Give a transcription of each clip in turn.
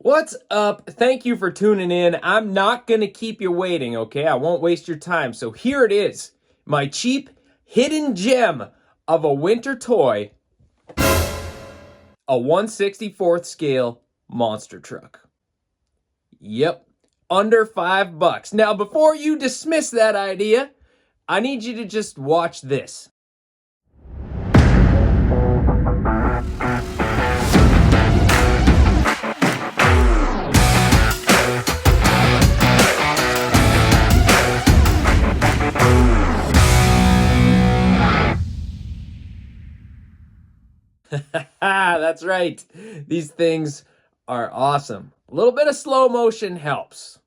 What's up? Thank you for tuning in. I'm not going to keep you waiting, okay? I won't waste your time. So here it is, my cheap hidden gem of a winter toy, a 1/64th scale monster truck. Yep, under $5. Now, before you dismiss that idea, I need you to just watch this. That's right. These things are awesome. A little bit of slow motion helps.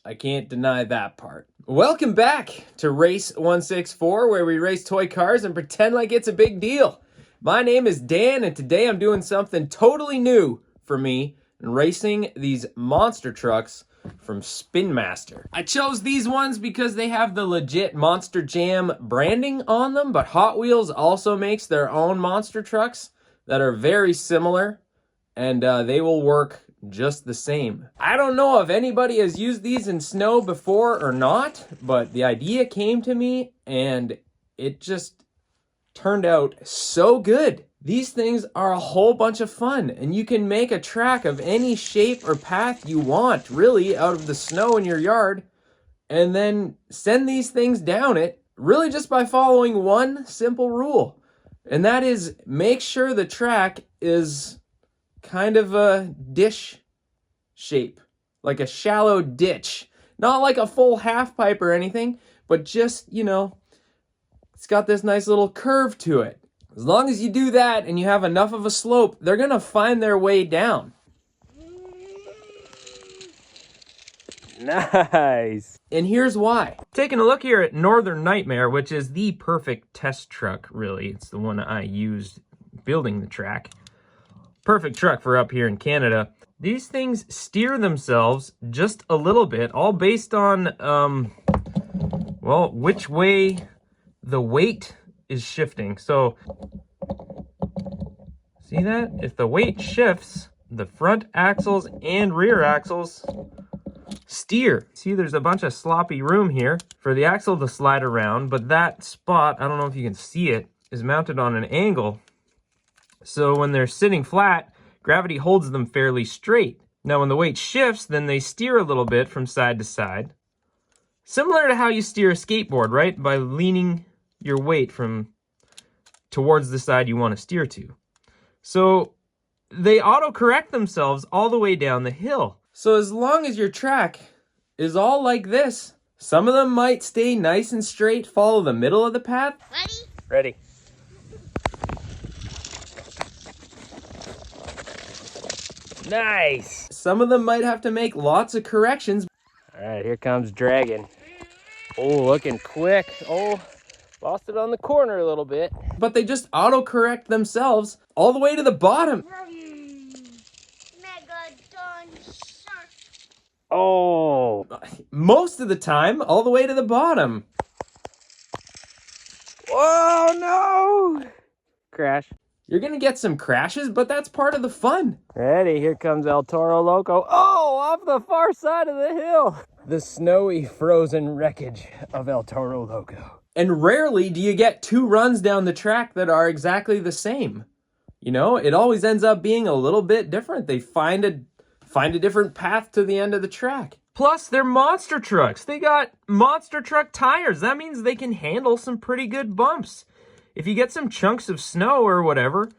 I can't deny that part. Welcome back to Race 164, where we race toy cars and pretend like it's a big deal. My name is Dan, and today I'm doing something totally new for me and racing these monster trucks from Spin Master. I chose these ones because they have the legit Monster Jam branding on them, but Hot Wheels also makes their own monster trucks that are very similar, and they will work just the same. I don't know if anybody has used these in snow before or not, but the idea came to me and it just turned out so good. These things are a whole bunch of fun, and you can make a track of any shape or path you want, really, out of the snow in your yard, and then send these things down it, really just by following one simple rule. And that is, make sure the track is kind of a dish shape, like a shallow ditch. Not like a full half pipe or anything, but just, it's got this nice little curve to it. As long as you do that and you have enough of a slope, they're gonna find their way down. Nice. And here's why. Taking a look here at Northern Nightmare, which is the perfect test truck, really. It's the one I used building the track. Perfect truck for up here in Canada. These things steer themselves just a little bit, all based on, which way the weight is shifting. So, see that? If the weight shifts, the front axles and rear axles steer. See, there's a bunch of sloppy room here for the axle to slide around, but that spot, I don't know if you can see it, is mounted on an angle. So when they're sitting flat, gravity holds them fairly straight. Now when the weight shifts, then they steer a little bit from side to side. Similar to how you steer a skateboard, right? By leaning your weight from towards the side you want to steer to. So they auto-correct themselves all the way down the hill. So as long as your track is all like this, some of them might stay nice and straight, follow the middle of the path. Ready? Nice. Some of them might have to make lots of corrections. All right, here comes Dragon. Oh, looking quick. Oh, lost it on the corner a little bit. But they just auto-correct themselves all the way to the bottom. Oh, most of the time, all the way to the bottom. Oh, no. Crash. You're going to get some crashes, but that's part of the fun. Ready, here comes El Toro Loco. Oh, off the far side of the hill. The snowy, frozen wreckage of El Toro Loco. And rarely do you get two runs down the track that are exactly the same. It always ends up being a little bit different. They find a different path to the end of the track. Plus, they're monster trucks. They got monster truck tires. That means they can handle some pretty good bumps. If you get some chunks of snow or whatever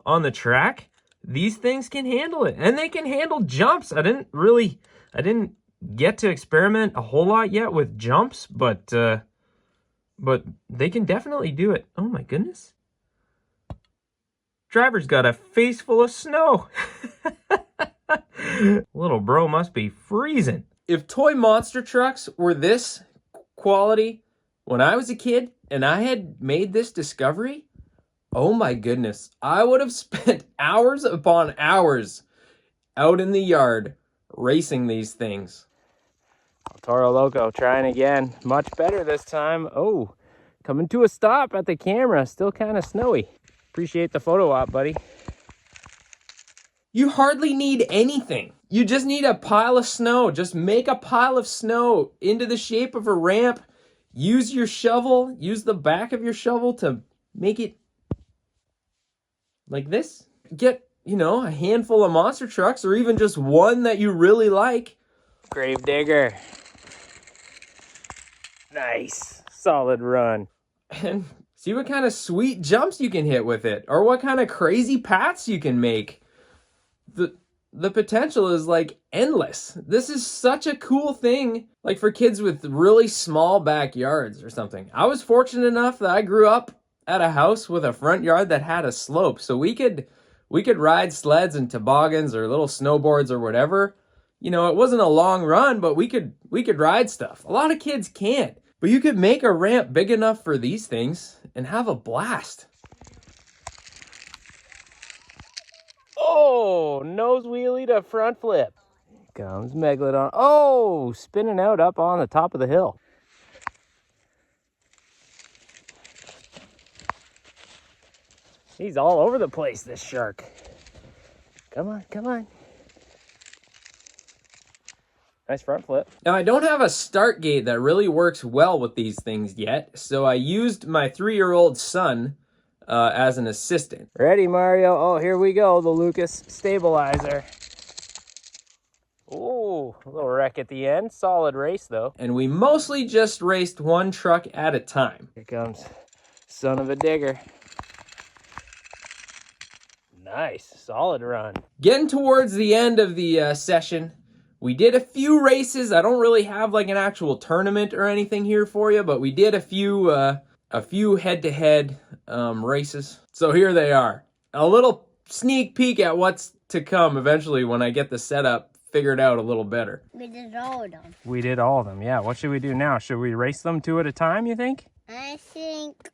on the track, these things can handle it. And they can handle jumps. I didn't get to experiment a whole lot yet with jumps, but they can definitely do it. Oh my goodness. Driver's got a face full of snow. Little bro must be freezing. If toy monster trucks were this quality when I was a kid and I had made this discovery, oh my goodness, I would have spent hours upon hours out in the yard racing these things. Toro Loco trying again. Much better this time. Oh, coming to a stop at the camera. Still kind of snowy. Appreciate the photo op, buddy. You hardly need anything. You just need a pile of snow. Just make a pile of snow into the shape of a ramp. Use your shovel. Use the back of your shovel to make it like this. Get, a handful of monster trucks, or even just one that you really like. Gravedigger. Nice. Solid run. And see what kind of sweet jumps you can hit with it, or what kind of crazy paths you can make. The potential is like endless. This is such a cool thing, like for kids with really small backyards or something. I was fortunate enough that I grew up at a house with a front yard that had a slope, so we could ride sleds and toboggans or little snowboards or whatever. It wasn't a long run, but we could ride stuff. A lot of kids can't, but you could make a ramp big enough for these things and have a blast. Oh, nose wheelie to front flip. Here comes Megalodon. Oh, spinning out up on the top of the hill. He's all over the place, this shark. Come on, come on. Nice front flip. Now, I don't have a start gate that really works well with these things yet, so I used my 3-year-old son as an assistant. Ready, Mario? Oh, here we go, the Lucas stabilizer. Ooh, a little wreck at the end. Solid race, though. And we mostly just raced one truck at a time. Here comes son of a digger. Nice, solid run. Getting towards the end of the session, we did a few races. I don't really have like an actual tournament or anything here for you, but we did a few head-to-head races. So here they are. A little sneak peek at what's to come eventually when I get the setup figured out a little better. We did all of them. We did all of them, yeah. What should we do now? Should we race them 2 at a time, you think? I think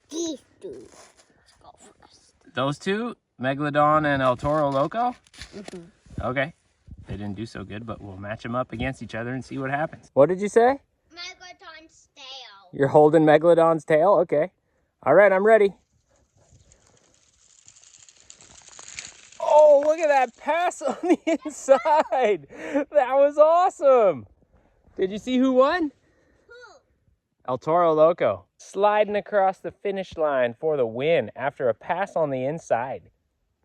these two. Let's go first. Those 2? Megalodon and El Toro Loco? Mm-hmm. Okay. They didn't do so good, but we'll match them up against each other and see what happens. What did you say? Megalodon's tail. You're holding Megalodon's tail? Okay. All right, I'm ready. Oh, look at that pass on the inside. That was awesome. Did you see who won? Who? El Toro Loco. Sliding across the finish line for the win after a pass on the inside.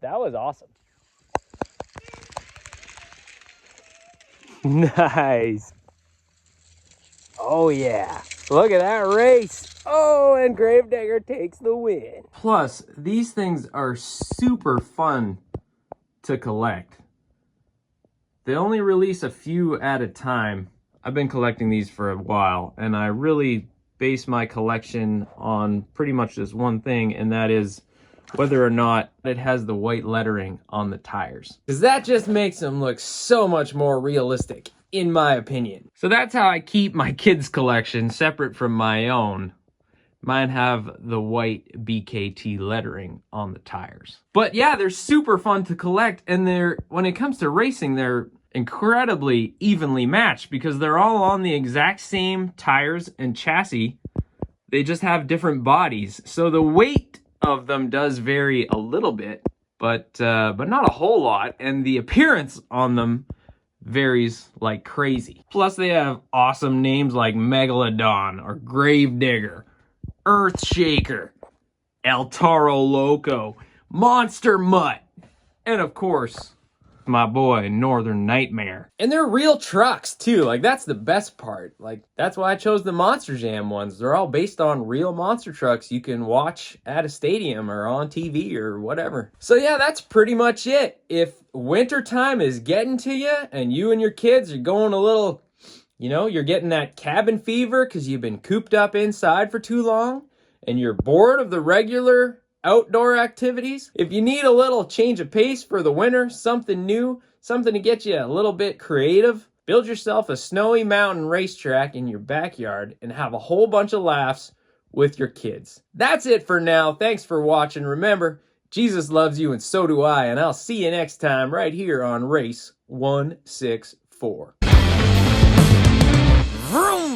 That was awesome. Nice. Oh yeah, look at that race. Oh, and Gravedigger takes the win. Plus, these things are super fun to collect. They only release a few at a time. I've been collecting these for a while, and I really base my collection on pretty much just one thing, and that is whether or not it has the white lettering on the tires. Because that just makes them look so much more realistic, in my opinion. So that's how I keep my kids' collection separate from my own. Mine have the white BKT lettering on the tires. But yeah, they're super fun to collect, and when it comes to racing, they're incredibly evenly matched because they're all on the exact same tires and chassis. They just have different bodies. So the weight of them does vary a little bit, but not a whole lot, and the appearance on them varies like crazy. Plus they have awesome names like Megalodon or Gravedigger, Earthshaker, El Toro Loco, Monster Mutt, and of course my boy Northern Nightmare. And they're real trucks too. Like, that's the best part. Like, that's why I chose the Monster Jam ones. They're all based on real monster trucks you can watch at a stadium or on TV or whatever. So yeah, that's pretty much it. If wintertime is getting to you and you and your kids are going a little, you're getting that cabin fever because you've been cooped up inside for too long and you're bored of the regular outdoor activities, if you need a little change of pace for the winter, something new, something to get you a little bit creative, build yourself a snowy mountain racetrack in your backyard and have a whole bunch of laughs with your kids. That's it for now. Thanks for watching. Remember, Jesus loves you and so do I, and I'll see you next time right here on Race 164. Vroom!